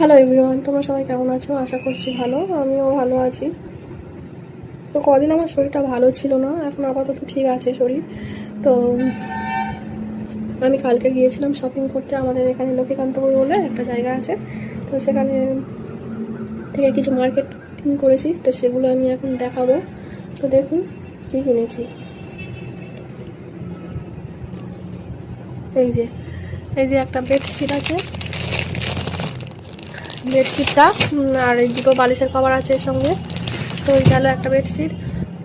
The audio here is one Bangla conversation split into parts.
হ্যালো এভরিওয়ান, তোমরা সবাই কেমন আছো? আশা করছি ভালো। আমিও ভালো আছি। তো কদিন আমার শরীরটা ভালো ছিল না, এখন আপাতত ঠিক আছে শরীর। তো আমি কালকে গিয়েছিলাম শপিং করতে। আমাদের এখানে লক্ষ্মীকান্তপুর বলে একটা জায়গা আছে, তো সেখানে থেকে কিছু মার্কেটিং করেছি, তো সেগুলো আমি এখন দেখাবো। তো দেখুন কী কিনেছি। এই যে একটা বেডশিট আছে, বেডশিটটা আর এই দুটো বালিশের কভার আছে এর সঙ্গে। তো ওই গেল একটা বেডশিট।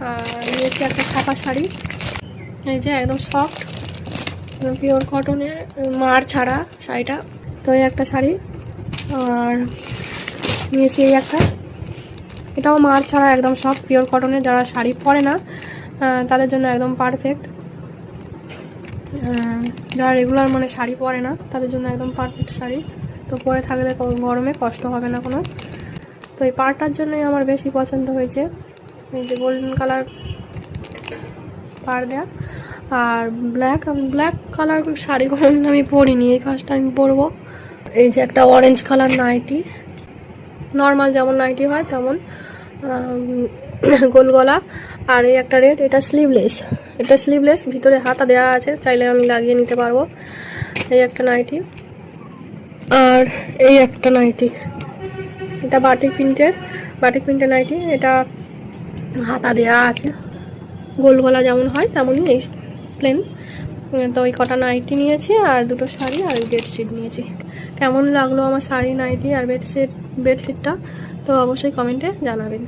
আর নিয়েছি একটা ছাপা শাড়ি, এই যে একদম সফট পিওর কটনের, মার ছাড়া শাড়িটা। তো এই একটা শাড়ি। আর নিয়েছি এই একটা, এটাও মার ছাড়া একদম সফট পিওর কটনের। যারা শাড়ি পরে না তাদের জন্য একদম পারফেক্ট। যারা রেগুলার মানে শাড়ি পরে না তাদের জন্য একদম পারফেক্ট শাড়ি। তো পরে থাকলে গরমে কষ্ট হবে না কোনো। তো এই পাড়টার জন্যই আমার বেশি পছন্দ হয়েছে। এই যে গোল্ডেন কালার পাড় দেয়া, আর ব্ল্যাক কালার শাড়ি কোনোদিন আমি পরিনি, এই ফার্স্ট টাইম পরবো। এই যে একটা অরেঞ্জ কালার নাইটি, নর্মাল যেমন নাইটি হয় তেমন, গোল গলা। আর এই একটা রেড, এটা স্লিভলেস, ভিতরে হাতা দেওয়া আছে, চাইলে আমি লাগিয়ে নিতে পারবো। এই একটা নাইটি। আর এই একটা নাইটি, এটা বাটিক প্রিন্টের নাইটি। এটা হাতা দেওয়া আছে, গোল গলা যেমন হয় তেমনই, এই প্লেন। তো ওই কটা নাইটি নিয়েছি, আর দুটো শাড়ি, আর বেডশিট নিয়েছি। কেমন লাগলো আমার শাড়ি, নাইটি আর বেডশিটটা তো অবশ্যই কমেন্টে জানাবেন।